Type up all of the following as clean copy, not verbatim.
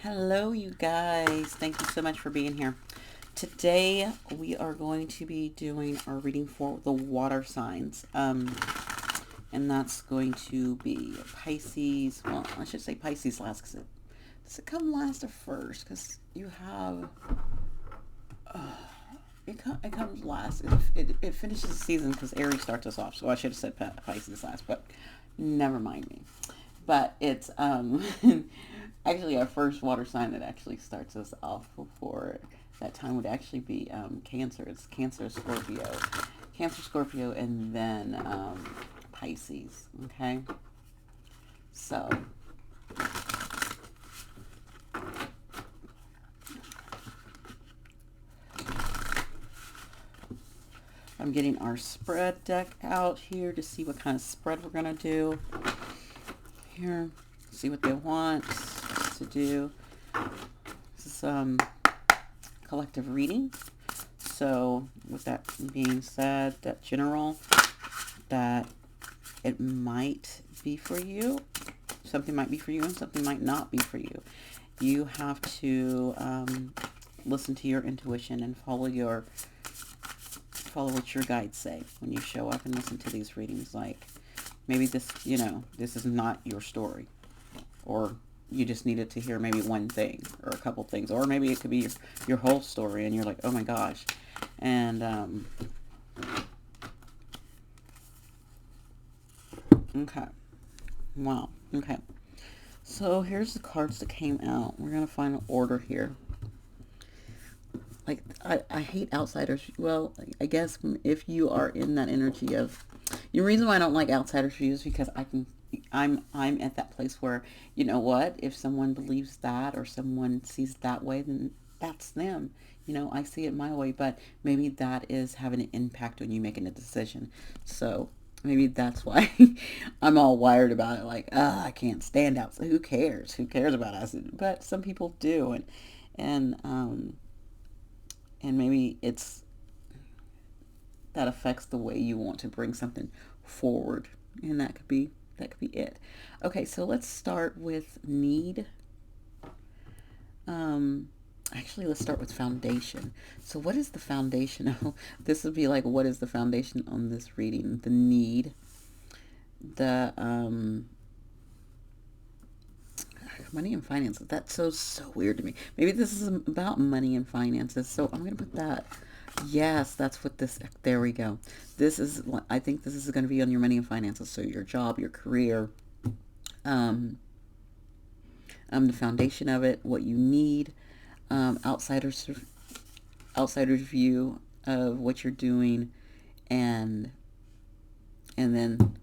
Hello, you guys. Thank you so much for being here. Today, we are going to be doing our reading for the water signs. And that's going to be Pisces. Well, I should say Pisces last because does it come last or first? Because you have. It comes last. It finishes the season because Aries starts us off. So I should have said Pisces last, but never mind me. But it's actually our first water sign that actually starts us off before that time would actually be Cancer. It's Cancer, Scorpio. Cancer, Scorpio, and then Pisces. Okay? So, I'm getting our spread deck out here to see what kind of spread we're going to do. Here, see what they want us to do. This is collective reading. So, with that being said, that general, that it might be for you. Something might be for you and something might not be for you. You have to listen to your intuition and follow what your guides say when you show up and listen to these readings. Like maybe this is not your story, or you just needed to hear maybe one thing or a couple things, or maybe it could be your whole story and you're like, oh my gosh. And okay, wow, okay. So here's the cards that came out. We're gonna find an order here. Like I hate outsiders. Well, I guess if you are in that energy of, the reason why I don't like outsiders views because I'm at that place where, you know what, if someone believes that or someone sees it that way, then that's them. I see it my way, but maybe that is having an impact on you making a decision. So maybe that's why I'm all wired about it. Like, I can't stand out. So who cares? Who cares about us? But some people do, and and maybe it's that affects the way you want to bring something forward, and that could be it. Okay, so let's start with need. um Actually, let's start with foundation. So what is the foundation? This would be like, what is the foundation on this reading? The need, the money and finances. That's so weird to me. Maybe this is about money and finances, so I'm gonna put that. Yes, that's what this. There we go. This is. I think this is going to be on your money and finances. So your job, your career, um, the foundation of it, what you need, outsiders, outsiders view of what you're doing, and then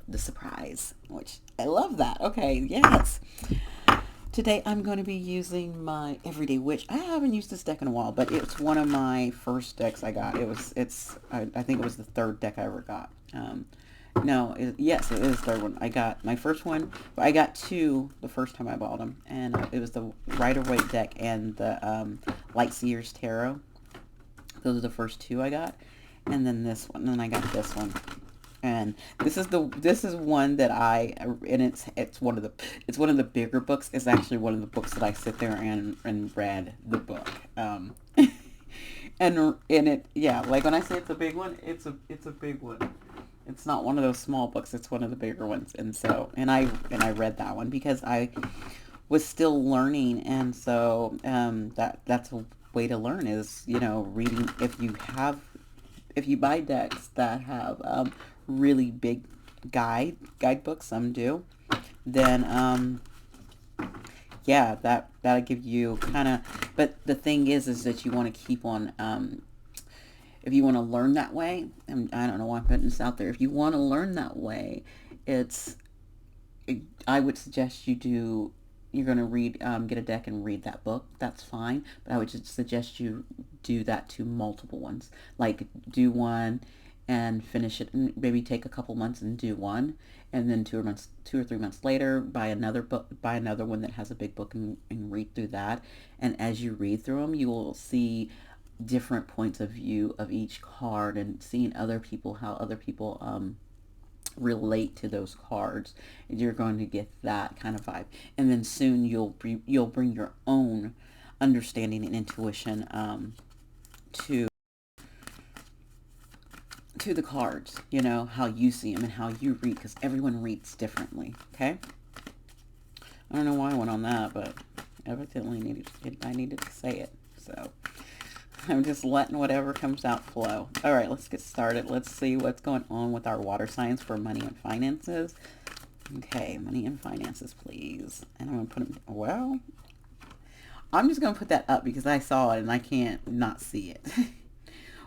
the surprise, which I love that. Okay, yes. Today I'm going to be using my Everyday Witch. I haven't used this deck in a while, but it's one of my first decks I got. I think it was the third deck I ever got. No, yes, it is the third one. I got my first one, but I got two the first time I bought them, and it was the Rider-Waite deck and the Light Seers Tarot. Those are the first two I got, and then this one, and then I got this one. And this is one that it's one of the bigger books. It's actually one of the books that I sit there and read the book. And it, yeah, like when I say it's a big one, it's a big one. It's not one of those small books. It's one of the bigger ones. And I read that one because I was still learning, and so that's a way to learn is reading. If you buy decks that have really big guidebooks, some do, then yeah, that'll give you kind of. But the thing is that you want to keep on. If you want to learn that way, and I don't know why I'm putting this out there. If you want to learn that way, it's. I would suggest you do. You're going to get a deck and read that book. That's fine, but I would just suggest you do that to multiple ones. Like do one and finish it, and maybe take a couple months and do one, and then 2 or 3 months later buy another book, buy another one that has a big book, and read through that. And as you read through them, you will see different points of view of each card, and seeing other people, how other people relate to those cards. You're going to get that kind of vibe, and then soon you'll bring your own understanding and intuition to the cards. You know how you see them and how you read, because everyone reads differently. Okay, I don't know why I went on that, but evidently I needed to say it. So I'm just letting whatever comes out flow. All right, let's get started. Let's see what's going on with our water signs for money and finances. Okay, money and finances, please. And I'm going to put them, well, I'm just going to put that up because I saw it and I can't not see it.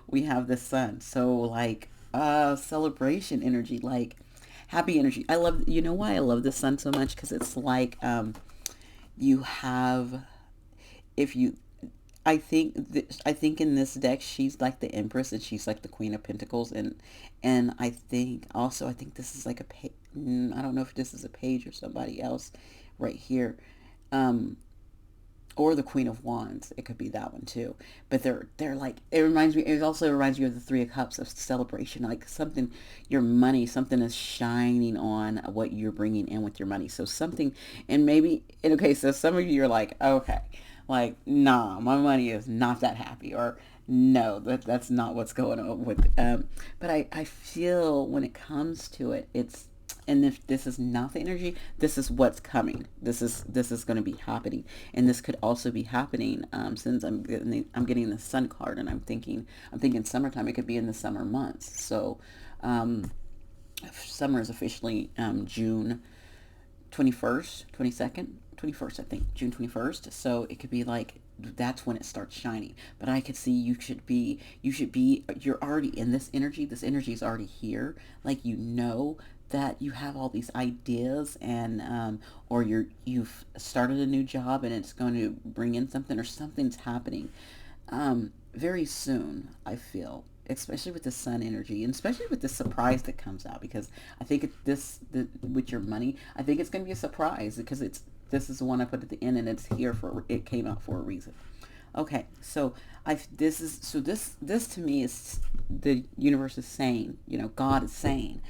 We have the sun. So, like, celebration energy, like, happy energy. I love, you know why I love the sun so much? Because it's like, you have, if you, I think in this deck she's like the Empress and she's like the Queen of Pentacles, and I think also I think this is like a I don't know if this is a page or somebody else right here, um, or the Queen of Wands. It could be that one too. But they're like, it reminds me. It also reminds me of the Three of Cups of celebration, like something, your money, something is shining on what you're bringing in with your money. So something, and maybe, and okay, so some of you are like, okay, like, nah, my money is not that happy, or no, that's not what's going on with. But I feel when it comes to it, it's, and if this is not the energy, this is what's coming. This is going to be happening, and this could also be happening since I'm getting the sun card, and I'm thinking summertime. It could be in the summer months. So um, summer is officially June 21st, 22nd, 21st, I think, June 21st. So it could be like that's when it starts shining. But I could see you're already in this energy. This energy is already here. Like, you know that you have all these ideas, and or you've started a new job and it's going to bring in something, or something's happening very soon, I feel, especially with the sun energy, and especially with the surprise that comes out, because I think with your money, I think it's going to be a surprise, because this is the one I put at the end, and it came out for a reason. Okay, so this to me is the universe is saying, God is saying,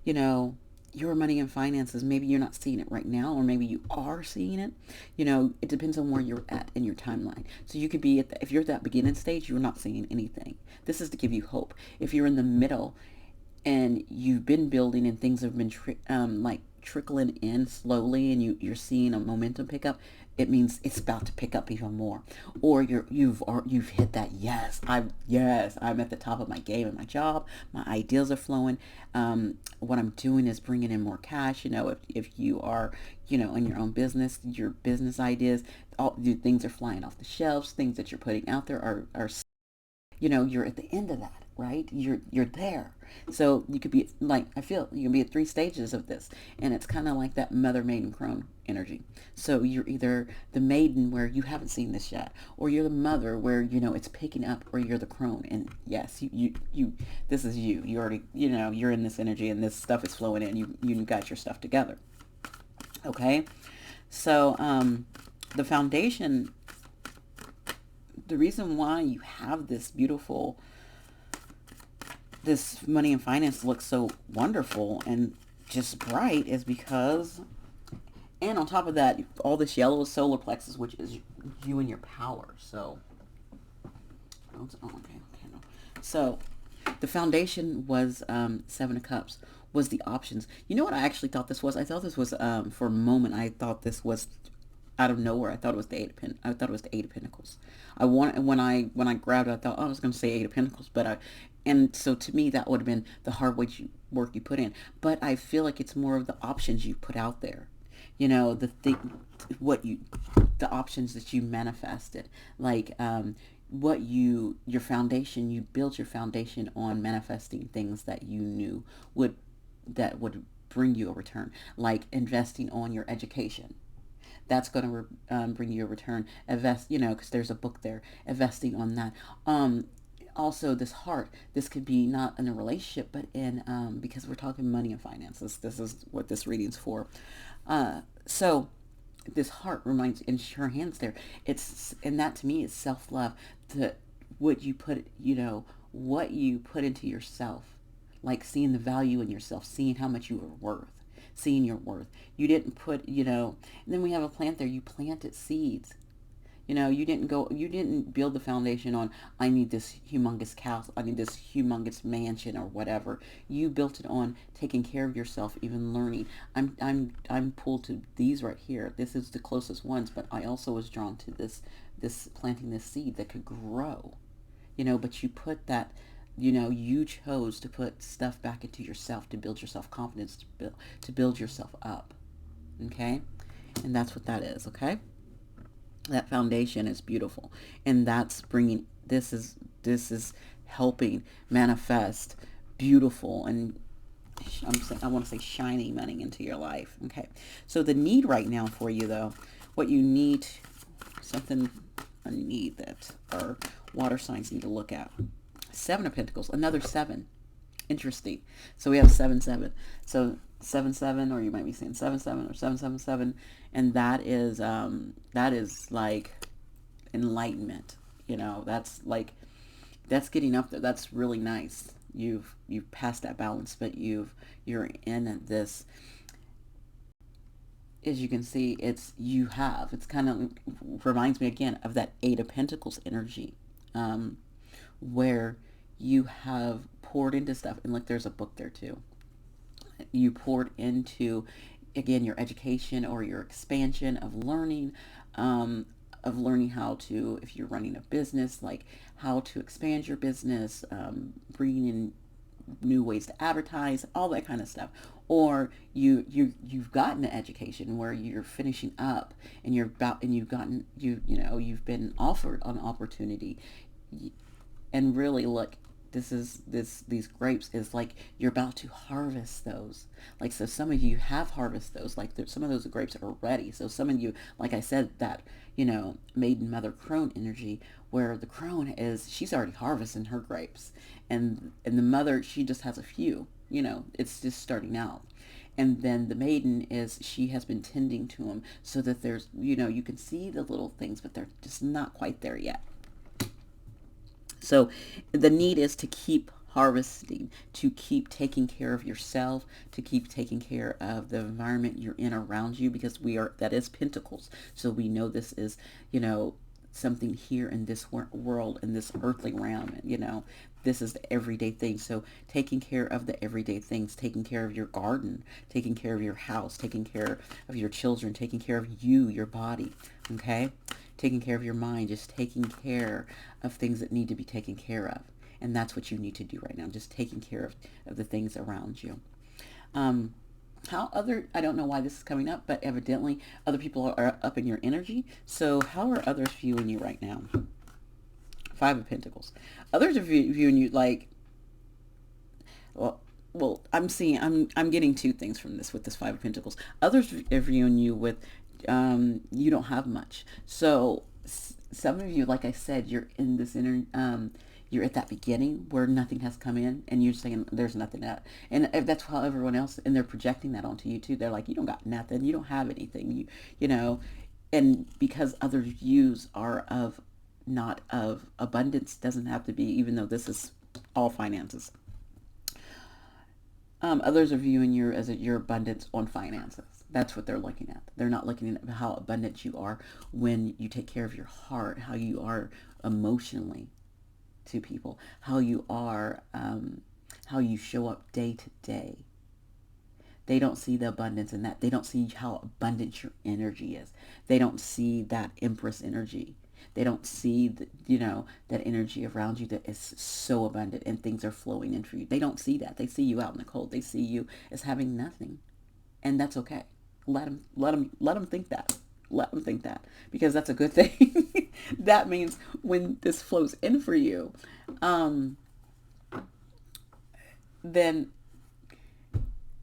you know, your money and finances, maybe you're not seeing it right now, or maybe you are seeing it. It depends on where you're at in your timeline. So you could be if you're at that beginning stage, you're not seeing anything. This is to give you hope. If you're in the middle and you've been building and things have been like trickling in slowly, and you're seeing a momentum pick up, it means it's about to pick up even more. Or you've hit that, I'm at the top of my game in my job, my ideas are flowing, what I'm doing is bringing in more cash. If you are, in your own business, your business ideas, all the things are flying off the shelves. Things that you're putting out there are you're at the end of that, right? You're there. So you could be like, I feel you can be at three stages of this, and it's kind of like that mother maiden crone energy. So you're either the maiden, where you haven't seen this yet, or you're the mother, where it's picking up, or you're the crone. And yes, you this is you already, you're in this energy, and this stuff is flowing in. You got your stuff together. Okay. So the foundation, the reason why you have this money and finance looks so wonderful and just bright, is because, and on top of that, all this yellow is solar plexus, which is you and your power. So, okay, no. So the foundation was Seven of Cups, was the options. You know what I actually thought this was? I thought this was, for a moment, I thought this was out of nowhere. I thought it was the I thought it was the Eight of Pentacles. When I grabbed it, I thought, oh, I was going to say Eight of Pentacles, and so to me that would have been the hard work you put in. But I feel like it's more of the options you put out there. The thing, the options that you manifested, like your foundation. You built your foundation on manifesting things that you knew would bring you a return, like investing on your education. That's going to bring you a return. Invest, because there's a book there. Investing on that. Also, this heart. This could be not in a relationship, but in because we're talking money and finances. This is what this reading's for. So this heart reminds, in her hands there. And that to me is self love. The what you put into yourself. like seeing the value in yourself, seeing how much you are worth, seeing your worth. You didn't put, and then we have a plant there. You planted seeds. You didn't build the foundation on, I need this humongous house, I need this humongous mansion or whatever. You built it on taking care of yourself, even learning. I'm pulled to these right here. This is the closest ones, but I also was drawn to this planting this seed that could grow. But you put that, you chose to put stuff back into yourself to build yourself confidence, to build yourself up. Okay? And that's what that is, okay? That foundation is beautiful, and that's bringing, this is helping manifest beautiful, and I want to say shiny money into your life. Okay, so the need right now for you, though, what you need, something, a need that our water signs need to look at. Seven of Pentacles, another seven. Interesting. So we have 7-7. So 7-7, or you might be saying 7-7 or 7-7-7, and that is like enlightenment. That's getting up there. That's really nice. You've passed that balance, but you're in this. As you can see, it's kind of reminds me again of that Eight of Pentacles energy, where you have poured into stuff, and look, there's a book there too. You poured into, again, your education or your expansion of learning, how to, if you're running a business, like how to expand your business, bringing in new ways to advertise, all that kind of stuff. Or you've gotten an education where you're finishing up, and you've been offered an opportunity, and really look, these grapes is like you're about to harvest those. Like, so some of you have harvested those, like some of those grapes are ready. So some of you, like I said, that maiden mother crone energy, where the crone she's already harvesting her grapes, and the mother, she just has a few, it's just starting out. And then the maiden she has been tending to them, so that there's, you can see the little things, but they're just not quite there yet. So the need is to keep harvesting, to keep taking care of yourself, to keep taking care of the environment you're in around you, because that is Pentacles. So we know this is, something here in this world, in this earthly realm, this is the everyday thing. So taking care of the everyday things, taking care of your garden, taking care of your house, taking care of your children, taking care of you, your body, okay? Taking care of your mind, just taking care of things that need to be taken care of. And that's what you need to do right now, just taking care of the things around you. I don't know why this is coming up, but evidently other people are up in your energy. So how are others viewing you right now? Five of Pentacles. Others are viewing you like, well, I'm getting two things from this with this Five of Pentacles. Others are viewing you with, you don't have much. So some of you, like I said, you're in this you're at that beginning where nothing has come in, and you're saying there's nothing that, and if that's how everyone else, and they're projecting that onto you too. They're like, you don't got nothing, you don't have anything, and because other views are of, not of abundance, doesn't have to be, even though this is all finances. Others are viewing you as your abundance on finances. That's what they're looking at. They're not looking at how abundant you are when you take care of your heart, how you are emotionally to people, how you are, how you show up day to day. They don't see the abundance in that. They don't see how abundant your energy is. They don't see that Empress energy. They don't see that energy around you that is so abundant and things are flowing in for you. They don't see that. They see you out in the cold. They see you as having nothing, and that's okay. Let them think that. Let them think that, because that's a good thing. That means when this flows in for you, then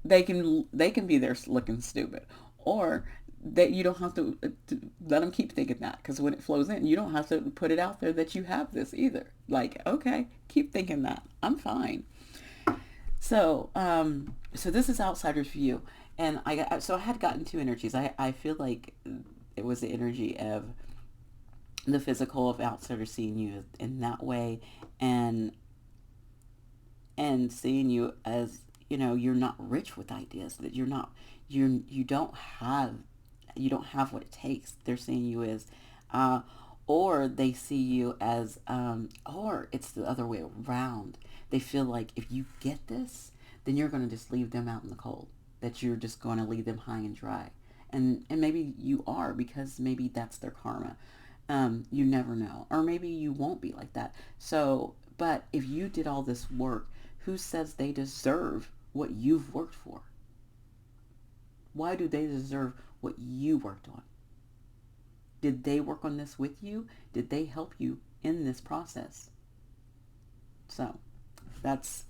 they can be there looking stupid, or that you don't have to let them keep thinking that, because when it flows in, you don't have to put it out there that you have this either. Like, okay, keep thinking that I'm fine. So this is outsider's view, and I had gotten two energies. I feel like it was the energy of the physical, of outsiders seeing you in that way, and and seeing you as, you know, you're not rich with ideas, that you're not, you don't have, you don't have what it takes. They're seeing you as, uh, or they see you as, or it's the other way around. They feel like if you get this, then you're going to just leave them out in the cold, that you're just going to leave them high and dry. And maybe you are, because maybe that's their karma. You never know. Or maybe you won't be like that. So, but if you did all this work, who says they deserve what you've worked for? Why do they deserve what you worked on? Did they work on this with you? Did they help you in this process? So that's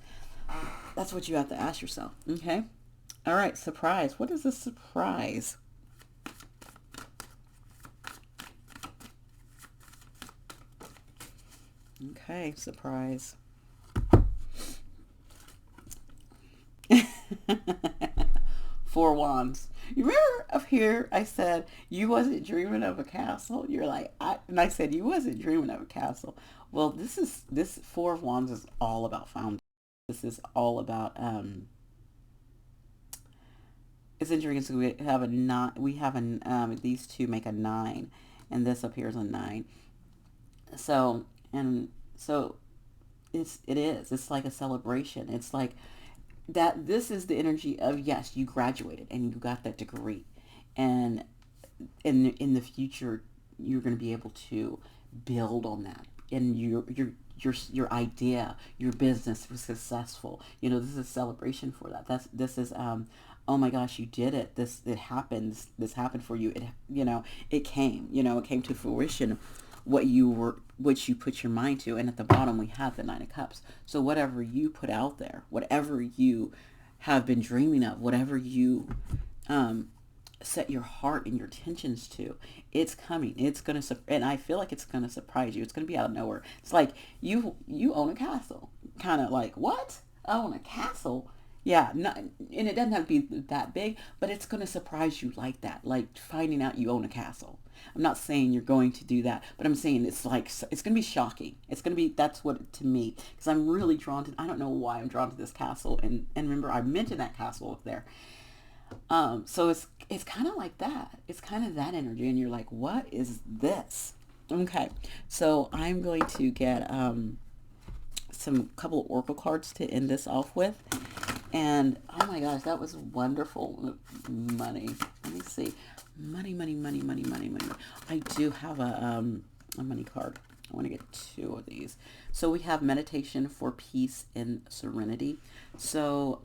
that's what you have to ask yourself. Okay. All right. Surprise. What is a surprise? Okay. Surprise. Four wands. You remember up here I said you wasn't dreaming of a castle? You're like, and I said you wasn't dreaming of a castle. Well, this four of wands is all about foundation. This is all about it's interesting. We have a nine. We have an these two make a nine, and this appears a nine. So and so it is. It's like a celebration. It's like that. This is the energy of, yes, you graduated and you got that degree, and in the future you're going to be able to build on that, and your idea, your business was successful. You know, this is a celebration for that. This is oh my gosh, you did it. It happens. This happened for you. It, you know, it came. You know, it came to fruition. What you put your mind to. And at the bottom we have the Nine of Cups. So whatever you put out there, whatever you have been dreaming of, whatever you set your heart and your attentions to, it's coming. It's gonna and I feel like it's gonna surprise you. It's gonna be out of nowhere. It's like you own a castle. Kind of like, what? I own a castle? Yeah, not, and it doesn't have to be that big, but it's going to surprise you like that, like finding out you own a castle. I'm not saying you're going to do that, but I'm saying it's like, it's going to be shocking. It's going to be, that's what, to me, because I'm really drawn to, I don't know why I'm drawn to this castle. And remember, I mentioned that castle up there. So it's kind of like that. It's kind of that energy. And you're like, what is this? Okay. So I'm going to get, some couple of oracle cards to end this off with. And oh my gosh, that was wonderful. Money. Let me see. Money, money, money, money, money, money. I do have a money card. I want to get two of these. So we have meditation for peace and serenity. So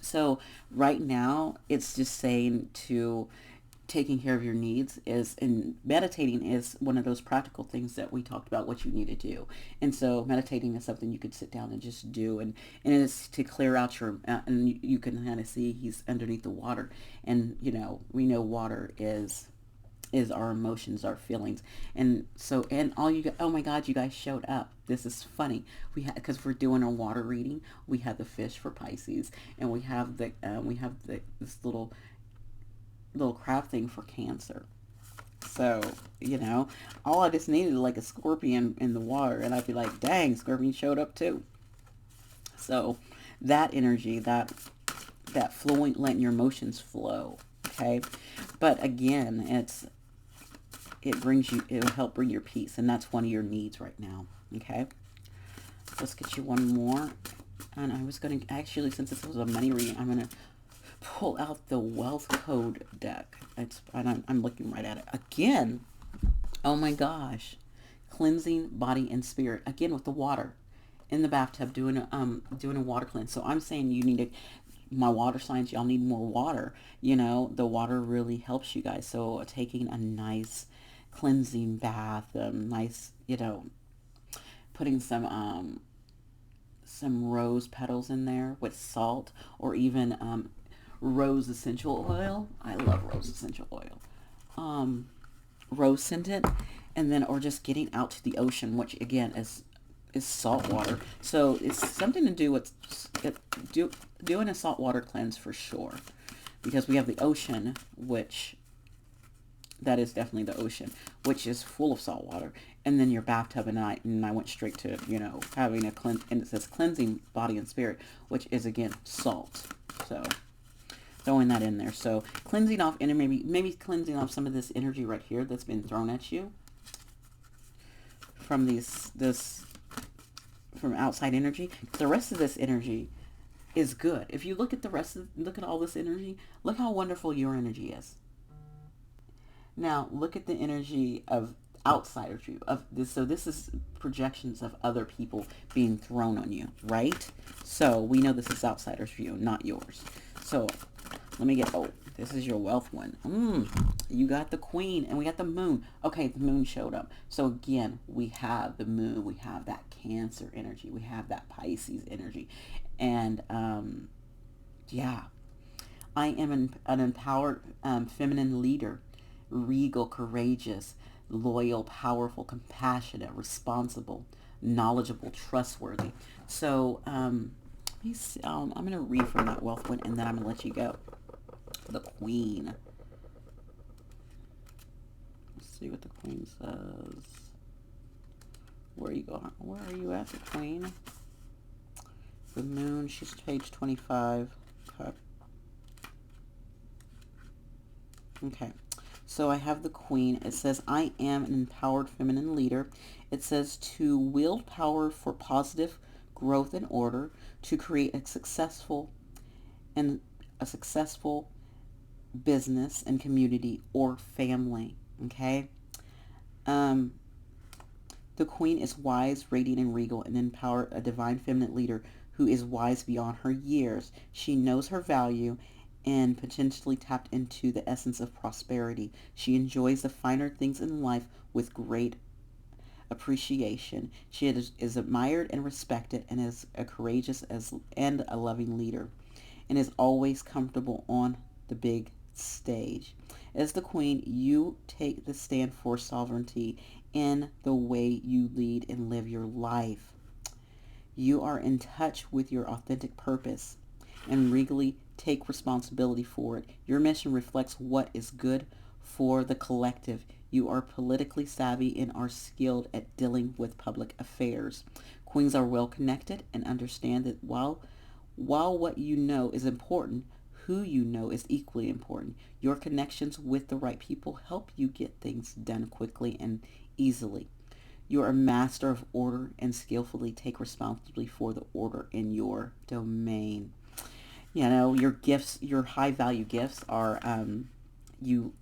so right now it's just saying to taking care of your needs is, and meditating is one of those practical things that we talked about, what you need to do. And so meditating is something you could sit down and just do, and it's to clear out your and you can kind of see he's underneath the water. And you know, we know water is our emotions, our feelings. And so, and all you, oh my God, you guys showed up. This is funny. We had, because we're doing a water reading, we have the fish for Pisces, and we have the this little crab thing for Cancer. So, you know, all I just needed like a scorpion in the water, and I'd be like, dang, scorpion showed up too. So that energy, that flowing, letting your emotions flow. Okay. But again, it brings you, it'll help bring your peace, and that's one of your needs right now. Okay. Let's get you one more. And I was going to actually, since this was a money reading, I'm going to pull out the wealth code deck. And I'm looking right at it again. Oh my gosh. Cleansing body and spirit, again with the water in the bathtub, doing a water cleanse. So I'm saying you need to, my water signs, y'all need more water. You know, the water really helps you guys. So taking a nice cleansing bath, nice, you know, putting some rose petals in there with salt, or even rose essential oil. I love rose essential oil. Rose scented, and then, or just getting out to the ocean, which again is salt water. So it's something to do with doing a saltwater cleanse for sure, because we have the ocean, which that is definitely the ocean, which is full of salt water. And then your bathtub, and I went straight to, having a cleanse, and it says cleansing body and spirit, which is again salt. So throwing that in there. So cleansing off, and maybe cleansing off some of this energy right here that's been thrown at you from from outside energy. The rest of this energy is good. If you look at look at all this energy, look how wonderful your energy is. Now look at the energy of outsiders you of this. So this is projections of other people being thrown on you, right? So we know this is outsider's view, not yours. So let me get, oh, this is your wealth one. You got the queen and we got the moon. Okay, the moon showed up. So again, we have the moon, we have that Cancer energy, we have that Pisces energy. And yeah, I am an empowered feminine leader, regal, courageous, loyal, powerful, compassionate, responsible, knowledgeable, trustworthy. So let me see, I'm going to read from that wealth one, and then I'm going to let you go. The queen. Let's see what the queen says. Where are you going? Where are you at, the queen? The moon, she's page 25. Okay. Okay. So I have the queen. It says, I am an empowered feminine leader. It says to wield power for positive growth and order, to create a successful business and community or family. Okay. The queen is wise, radiant, and regal, and empowered, a divine feminine leader who is wise beyond her years. She knows her value and potentially tapped into the essence of prosperity. She enjoys the finer things in life with great appreciation. She is admired and respected, and is a courageous and a loving leader, and is always comfortable on the big stage. As the queen, you take the stand for sovereignty in the way you lead and live your life. You are in touch with your authentic purpose and regally take responsibility for it. Your mission reflects what is good for the collective. You are politically savvy and are skilled at dealing with public affairs. Queens are well connected and understand that while what you know is important, who you know is equally important. Your connections with the right people help you get things done quickly and easily. You are a master of order and skillfully take responsibility for the order in your domain. Your gifts, your high value gifts are you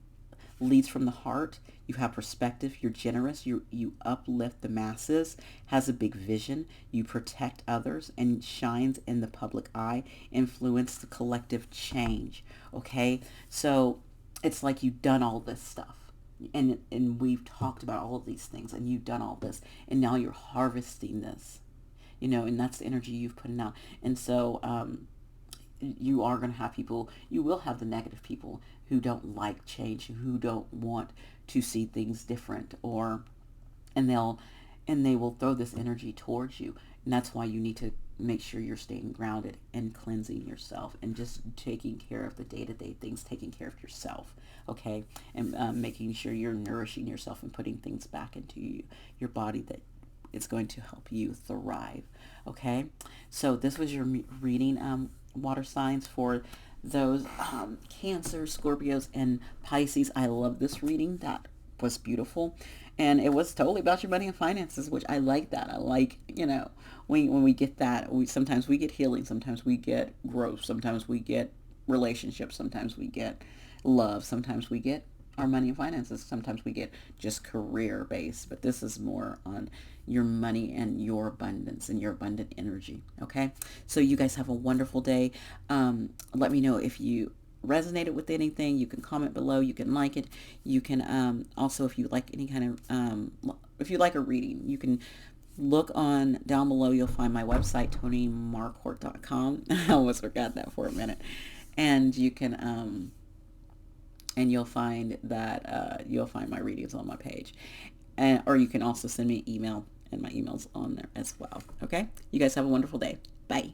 leads from the heart. You have perspective. You're generous. You uplift the masses. Has a big vision. You protect others and shines in the public eye. Influence the collective change. Okay, so it's like you've done all this stuff. And we've talked about all of these things, and you've done all this, and now you're harvesting this, and that's the energy you've put out. And so you are going to have people, you will have the negative people who don't like change, who don't want to see things different, and they will throw this energy towards you. And that's why you need to make sure you're staying grounded and cleansing yourself and just taking care of the day-to-day things, taking care of yourself, okay? And making sure you're nourishing yourself and putting things back into your body that is going to help you thrive, okay? So this was your reading, water signs, for those Cancer, Scorpios, and Pisces. I love this reading. That was beautiful. And it was totally about your money and finances, which I like that. I like, when we get that, sometimes we get healing, sometimes we get growth, sometimes we get relationships, sometimes we get love, sometimes we get our money and finances, sometimes we get just career based. But this is more on your money and your abundance and your abundant energy. Okay, so you guys have a wonderful day. Let me know if you resonated with anything. You can comment below, you can like it, you can also, if you like any kind of if you like a reading, you can look on down below. You'll find my website, TonyMarquardt.com. I almost forgot that for a minute. And you can and you'll find that you'll find my readings on my page, or you can also send me an email, and my email's on there as well. Okay, you guys have a wonderful day. Bye.